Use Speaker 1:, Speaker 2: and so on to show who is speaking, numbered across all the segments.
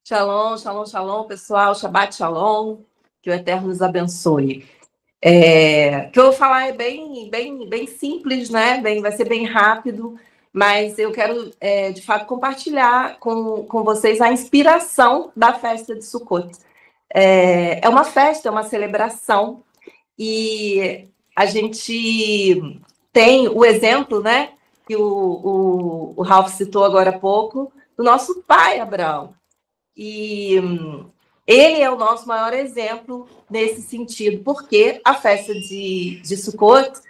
Speaker 1: Shalom, shalom, shalom, pessoal. Shabbat shalom. Que o Eterno nos abençoe. O que eu vou falar é bem simples, né? Vai ser bem rápido, mas eu quero, de fato, compartilhar com vocês a inspiração da festa de Sukkot. É uma festa, é uma celebração, e a gente tem o exemplo, né? Que o Ralph citou agora há pouco, do nosso pai Abraão. E ele é o nosso maior exemplo nesse sentido, porque a festa de Sukkot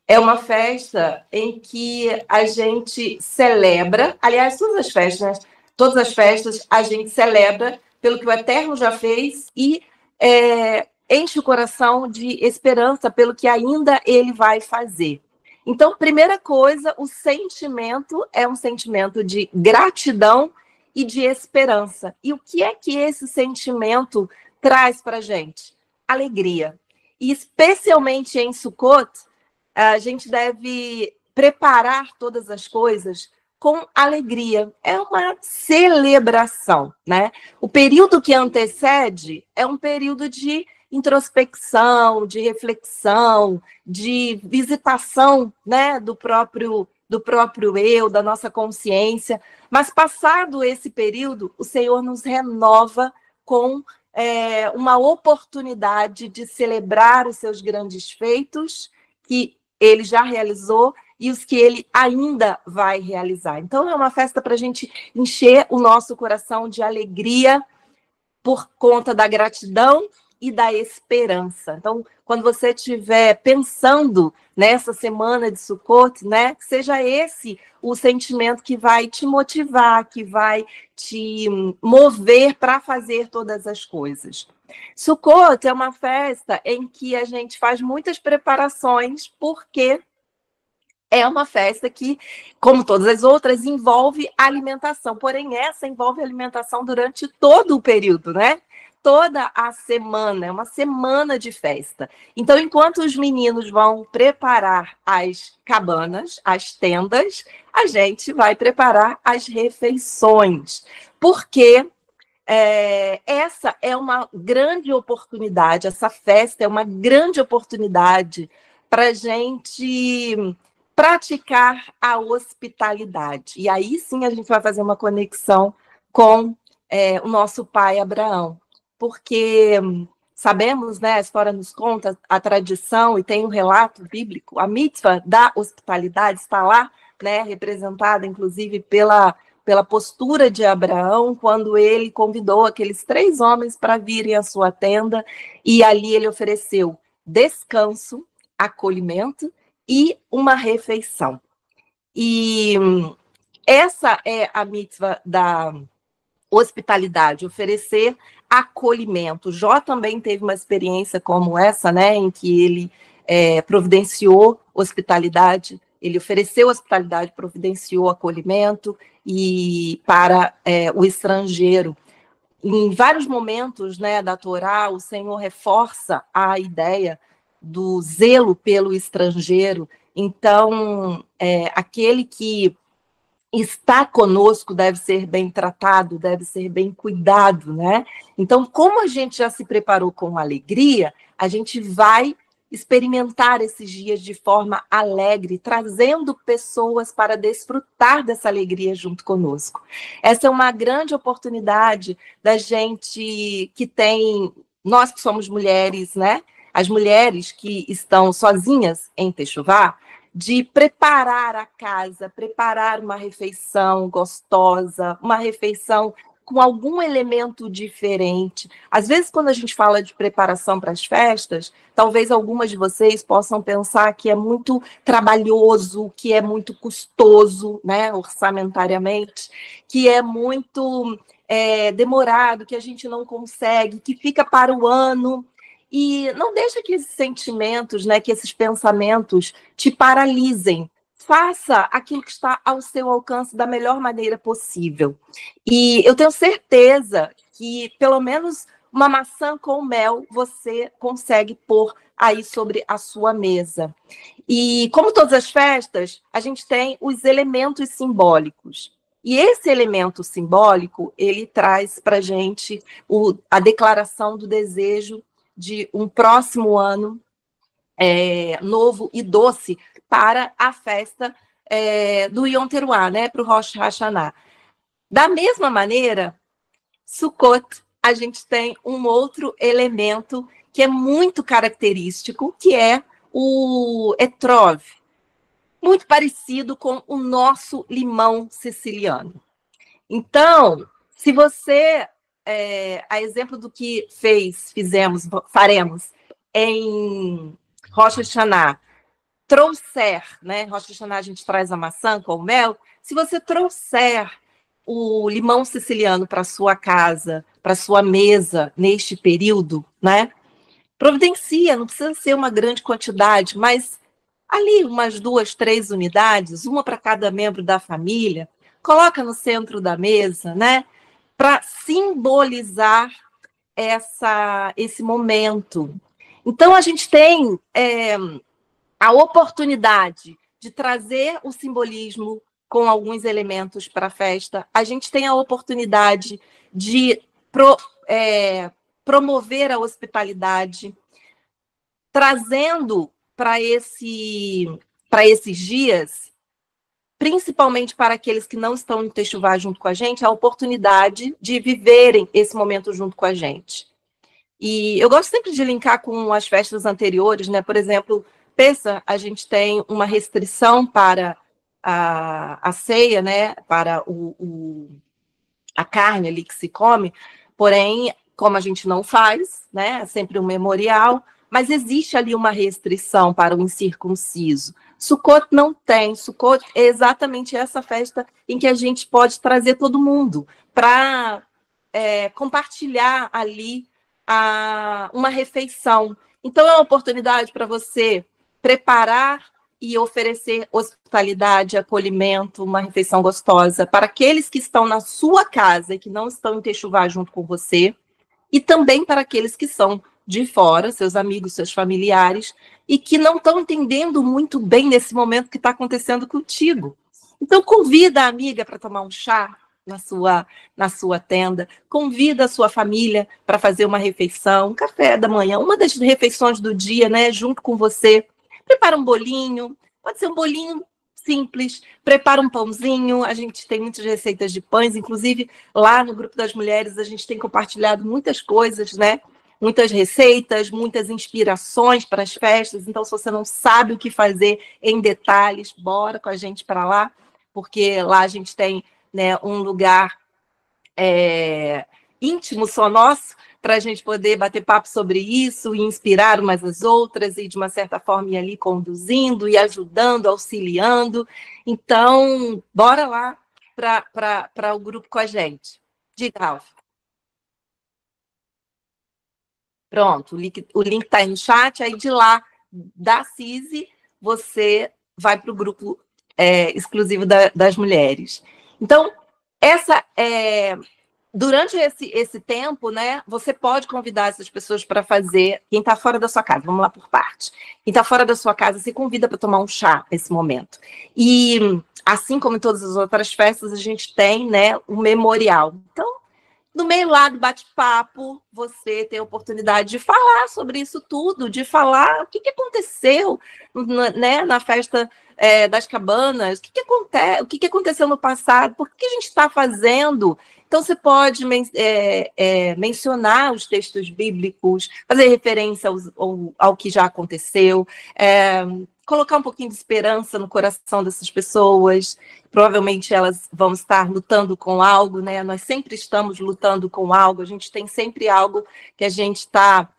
Speaker 1: é uma festa em que a gente celebra, aliás, todas as festas a gente celebra pelo que o Eterno já fez e enche o coração de esperança pelo que ainda ele vai fazer. Então, primeira coisa, o sentimento é um sentimento de gratidão e de esperança. E o que é que esse sentimento traz para a gente? Alegria. E especialmente em Sukkot, a gente deve preparar todas as coisas com alegria. É uma celebração, né? O período que antecede é um período de introspecção, de reflexão, de visitação, né, do próprio eu, da nossa consciência. Mas passado esse período, o Senhor nos renova com uma oportunidade de celebrar os seus grandes feitos que ele já realizou e os que ele ainda vai realizar. Então, é uma festa para a gente encher o nosso coração de alegria por conta da gratidão e da esperança. Então, quando você estiver pensando nessa semana de Sukkot, né, que seja esse o sentimento que vai te motivar, que vai te mover para fazer todas as coisas. Sukkot é uma festa em que a gente faz muitas preparações, porque é uma festa que, como todas as outras, envolve alimentação. Porém, essa envolve alimentação durante todo o período, né? Toda a semana, é uma semana de festa. Então, enquanto os meninos vão preparar as cabanas, as tendas, a gente vai preparar as refeições. Porque essa é uma grande oportunidade, essa festa é uma grande oportunidade para a gente praticar a hospitalidade. E aí sim a gente vai fazer uma conexão com o nosso pai Abraão, porque sabemos, né, a história nos conta, a tradição, e tem um relato bíblico, a mitzvah da hospitalidade está lá, né, representada inclusive pela postura de Abraão, quando ele convidou aqueles 3 homens para virem à sua tenda, e ali ele ofereceu descanso, acolhimento e uma refeição. E essa é a mitzvah da hospitalidade, oferecer acolhimento. Jó também teve uma experiência como essa, né, em que ele providenciou hospitalidade, ele ofereceu hospitalidade, providenciou acolhimento e para o estrangeiro. Em vários momentos, né, da Torá, o Senhor reforça a ideia do zelo pelo estrangeiro. Então, aquele que está conosco deve ser bem tratado, deve ser bem cuidado, né? Então, como a gente já se preparou com alegria, a gente vai experimentar esses dias de forma alegre, trazendo pessoas para desfrutar dessa alegria junto conosco. Essa é uma grande oportunidade da gente que tem, nós que somos mulheres, né? As mulheres que estão sozinhas em Techuvá, de preparar a casa, preparar uma refeição gostosa, uma refeição com algum elemento diferente. Às vezes, quando a gente fala de preparação para as festas, talvez algumas de vocês possam pensar que é muito trabalhoso, que é muito custoso, né, orçamentariamente, que é muito demorado, que a gente não consegue, que fica para o ano. E não deixa que esses sentimentos, né, que esses pensamentos te paralisem. Faça aquilo que está ao seu alcance da melhor maneira possível. E eu tenho certeza que, pelo menos, uma maçã com mel você consegue pôr aí sobre a sua mesa. E, como todas as festas, a gente tem os elementos simbólicos. E esse elemento simbólico, ele traz para a gente a declaração do desejo de um próximo ano novo e doce para a festa do Yom Teruah, né, para o Rosh Hashanah. Da mesma maneira, Sukkot, a gente tem um outro elemento que é muito característico, que é o etrog, muito parecido com o nosso limão siciliano. Então, se você, a exemplo do que faremos em Rosh Hashanah, trouxer, né? Rosh Hashanah a gente traz a maçã com o mel. Se você trouxer o limão siciliano para sua casa, para sua mesa neste período, né? Providencia, não precisa ser uma grande quantidade, mas ali umas 2, 3 unidades, uma para cada membro da família, coloca no centro da mesa, né? Para simbolizar esse momento. Então, a gente tem a oportunidade de trazer o simbolismo com alguns elementos para a festa. A gente tem a oportunidade de promover a hospitalidade, trazendo para esses dias, principalmente para aqueles que não estão em Techuvá junto com a gente, a oportunidade de viverem esse momento junto com a gente. E eu gosto sempre de linkar com as festas anteriores, né? Por exemplo, Pêssar, a gente tem uma restrição para a ceia, né? Para a carne ali que se come, porém, como a gente não faz, né? É sempre um memorial, mas existe ali uma restrição para o incircunciso. Sukkot não tem. Sukkot é exatamente essa festa em que a gente pode trazer todo mundo para compartilhar ali uma refeição. Então, é uma oportunidade para você preparar e oferecer hospitalidade, acolhimento, uma refeição gostosa para aqueles que estão na sua casa e que não estão em Techuvá junto com você, e também para aqueles que são de fora, seus amigos, seus familiares, e que não estão entendendo muito bem nesse momento que está acontecendo contigo. Então, convida a amiga para tomar um chá na sua tenda, convida a sua família para fazer uma refeição, um café da manhã, uma das refeições do dia, né, junto com você. Prepara um bolinho, pode ser um bolinho simples, prepara um pãozinho, a gente tem muitas receitas de pães, inclusive lá no grupo das mulheres a gente tem compartilhado muitas coisas, né? Muitas receitas, muitas inspirações para as festas, então se você não sabe o que fazer em detalhes, bora com a gente para lá, porque lá a gente tem, né, um lugar íntimo só nosso, para a gente poder bater papo sobre isso e inspirar umas às outras e, de uma certa forma, ir ali conduzindo e ajudando, auxiliando. Então, bora lá para o grupo com a gente. Diga, Ralf. Pronto, o link está aí no chat, aí de lá, da CISI, você vai para o grupo exclusivo das mulheres. Então, durante esse tempo, né, você pode convidar essas pessoas para fazer, quem está fora da sua casa, vamos lá por parte. Quem está fora da sua casa, se convida para tomar um chá nesse momento. E, assim como em todas as outras festas, a gente tem, né, um memorial. Então, no meio lá do bate-papo, você tem a oportunidade de falar sobre isso tudo, de falar o que aconteceu, né, na festa das cabanas, o que aconteceu no passado, por que a gente está fazendo. Então, você pode mencionar os textos bíblicos, fazer referência ao que já aconteceu, colocar um pouquinho de esperança no coração dessas pessoas. Provavelmente elas vão estar lutando com algo, né? Nós sempre estamos lutando com algo, a gente tem sempre algo que a gente está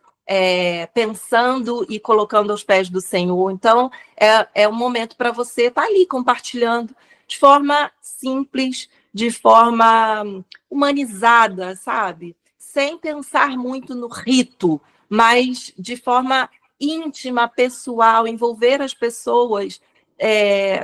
Speaker 1: pensando e colocando aos pés do Senhor. Então, é um momento para você estar ali compartilhando de forma simples, de forma humanizada, sabe? Sem pensar muito no rito, mas de forma íntima, pessoal, envolver as pessoas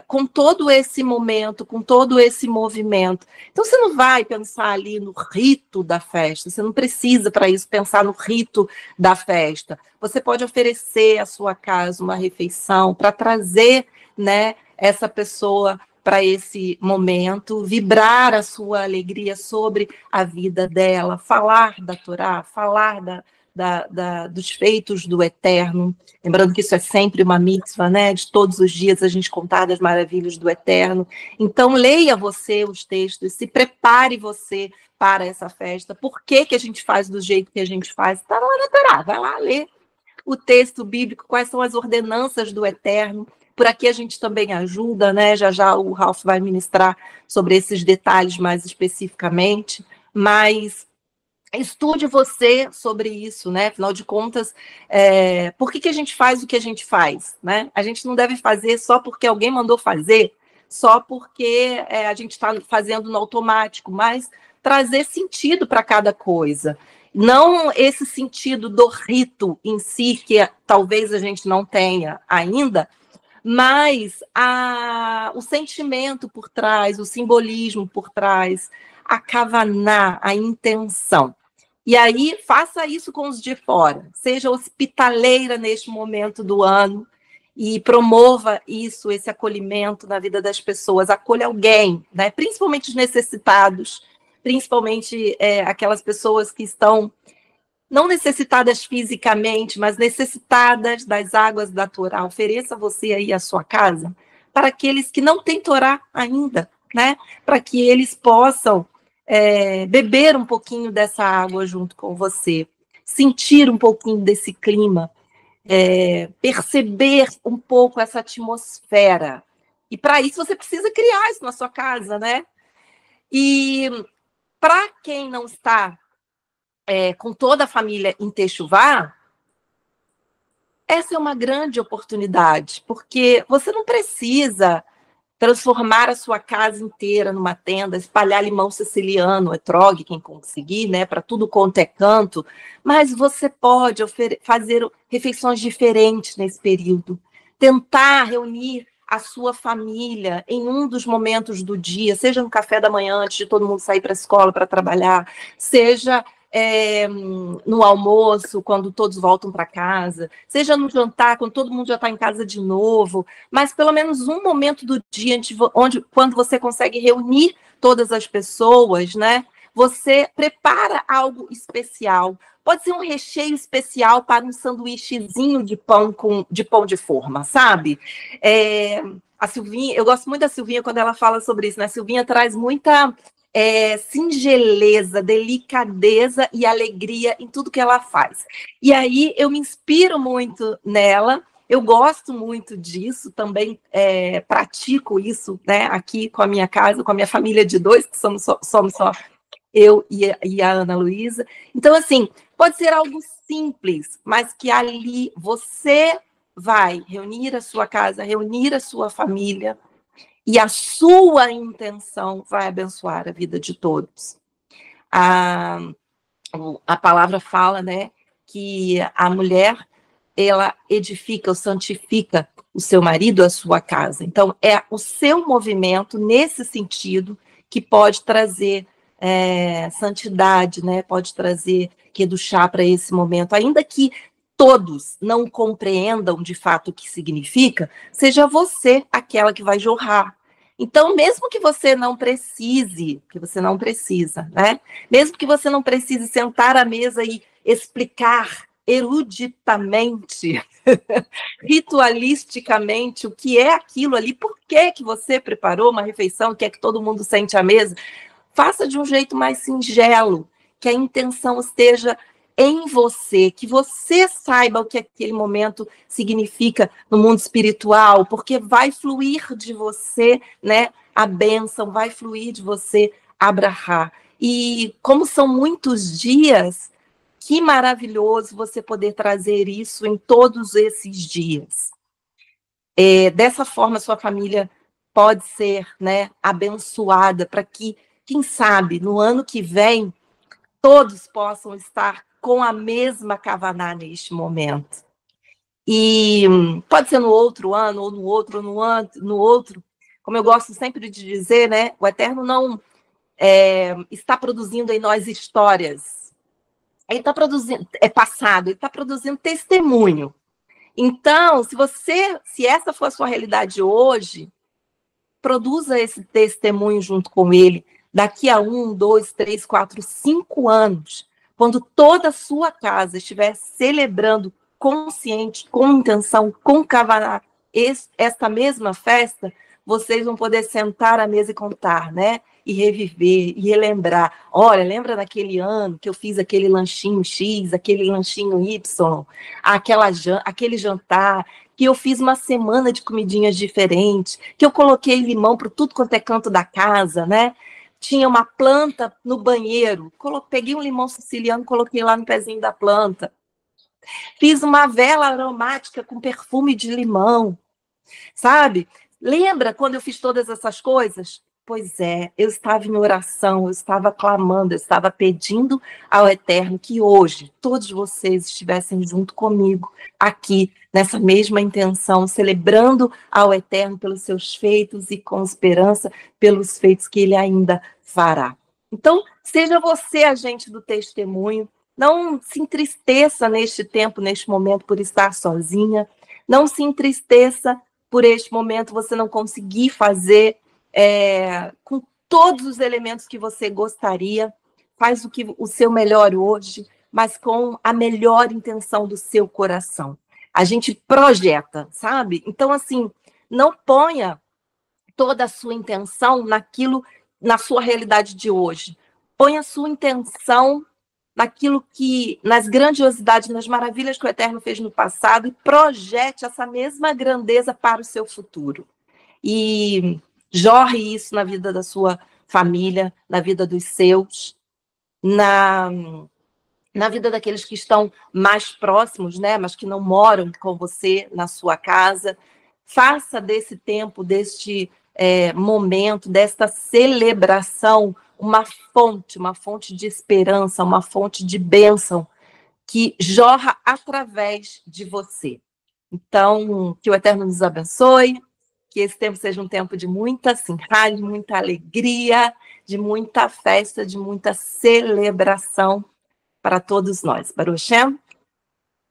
Speaker 1: com todo esse momento, com todo esse movimento. Então, você não vai pensar ali no rito da festa, você não precisa, para isso, pensar no rito da festa. Você pode oferecer à sua casa uma refeição para trazer, né, essa pessoa para esse momento, vibrar a sua alegria sobre a vida dela, falar da Torá, falar dos feitos do Eterno, lembrando que isso é sempre uma mitzvah, né? De todos os dias a gente contar das maravilhas do Eterno. Então, leia você os textos, se prepare você para essa festa. Por que a gente faz do jeito que a gente faz? Está lá na Torá, vai lá ler o texto bíblico, quais são as ordenanças do Eterno. Por aqui a gente também ajuda, né? Já já o Ralph vai ministrar sobre esses detalhes mais especificamente, mas estude você sobre isso, né? Afinal de contas, por que a gente faz o que a gente faz, né? A gente não deve fazer só porque alguém mandou fazer, só porque a gente está fazendo no automático, mas trazer sentido para cada coisa. Não esse sentido do rito em si, que talvez a gente não tenha ainda, mas o sentimento por trás, o simbolismo por trás, a kavaná, a intenção. E aí, faça isso com os de fora. Seja hospitaleira neste momento do ano e promova isso, esse acolhimento na vida das pessoas. Acolha alguém, né? Principalmente os necessitados, principalmente aquelas pessoas que estão não necessitadas fisicamente, mas necessitadas das águas da Torá. Ofereça você aí a sua casa para aqueles que não têm Torá ainda, né? Para que eles possam beber um pouquinho dessa água junto com você, sentir um pouquinho desse clima, perceber um pouco essa atmosfera. E para isso você precisa criar isso na sua casa, né? E para quem não está com toda a família em Techuvá, essa é uma grande oportunidade, porque você não precisa transformar a sua casa inteira numa tenda, espalhar limão siciliano, etrog, quem conseguir, né, para tudo quanto é canto, mas você pode fazer refeições diferentes nesse período, tentar reunir a sua família em um dos momentos do dia, seja no café da manhã, antes de todo mundo sair para a escola, para trabalhar, seja no almoço, quando todos voltam para casa, seja no jantar, quando todo mundo já está em casa de novo, mas pelo menos um momento do dia quando você consegue reunir todas as pessoas, né? Você prepara algo especial. Pode ser um recheio especial para um sanduíchezinho de pão de forma, sabe? A Silvinha, eu gosto muito da Silvinha quando ela fala sobre isso, né? A Silvinha traz muita singeleza, delicadeza e alegria em tudo que ela faz. E aí eu me inspiro muito nela, eu gosto muito disso, também pratico isso, né, aqui com a minha casa, com a minha família de dois, que somos só eu e a Ana Luísa. Então, assim, pode ser algo simples, mas que ali você vai reunir a sua casa, reunir a sua família, e a sua intenção vai abençoar a vida de todos. A palavra fala, né, que a mulher, ela edifica ou santifica o seu marido, a sua casa. Então, é o seu movimento nesse sentido que pode trazer santidade, né, pode trazer kedushá para esse momento, ainda que todos não compreendam de fato o que significa, seja você aquela que vai jorrar. Então, mesmo que você não precise, né? Mesmo que você não precise sentar à mesa e explicar eruditamente, ritualisticamente, o que é aquilo ali, por que você preparou uma refeição, quer que todo mundo sente à mesa, faça de um jeito mais singelo, que a intenção esteja em você, que você saiba o que aquele momento significa no mundo espiritual, porque vai fluir de você, né, a bênção, vai fluir de você a brahá. E como são muitos dias, que maravilhoso você poder trazer isso em todos esses dias. Dessa forma, sua família pode ser, né, abençoada, para que, quem sabe, no ano que vem, todos possam estar com a mesma kavaná neste momento. E pode ser no outro ano, ou no outro, ou no outro. Como eu gosto sempre de dizer, né, o Eterno não está produzindo em nós histórias. Ele está produzindo, passado, ele está produzindo testemunho. Então, se essa for a sua realidade hoje, produza esse testemunho junto com ele daqui a 1, 2, 3, 4, 5 anos, quando toda a sua casa estiver celebrando consciente, com intenção, com kavaná, esta mesma festa, vocês vão poder sentar à mesa e contar, né? E reviver, e relembrar. Olha, lembra daquele ano que eu fiz aquele lanchinho X, aquele lanchinho Y, aquele jantar, que eu fiz uma semana de comidinhas diferentes, que eu coloquei limão para tudo quanto é canto da casa, né? Tinha uma planta no banheiro, peguei um limão siciliano, coloquei lá no pezinho da planta. Fiz uma vela aromática com perfume de limão, sabe? Lembra quando eu fiz todas essas coisas? Pois é, eu estava em oração, eu estava clamando, eu estava pedindo ao Eterno que hoje todos vocês estivessem junto comigo, aqui, nessa mesma intenção, celebrando ao Eterno pelos seus feitos e com esperança pelos feitos que ele ainda fará. Então, seja você agente do testemunho, não se entristeça neste tempo, neste momento, por estar sozinha, não se entristeça por este momento você não conseguir fazer com todos os elementos que você gostaria, faz o seu melhor hoje, mas com a melhor intenção do seu coração. A gente projeta, sabe? Então, assim, não ponha toda a sua intenção na sua realidade de hoje. Ponha a sua intenção nas grandiosidades, nas maravilhas que o Eterno fez no passado e projete essa mesma grandeza para o seu futuro. E jorre isso na vida da sua família, na vida dos seus, na vida daqueles que estão mais próximos, né, mas que não moram com você na sua casa. Faça desse tempo, deste momento, desta celebração, uma fonte de esperança, uma fonte de bênção que jorra através de você. Então, que o Eterno nos abençoe, que esse tempo seja um tempo de muita simcha, de muita alegria, de muita festa, de muita celebração para todos nós. Baruch Hashem.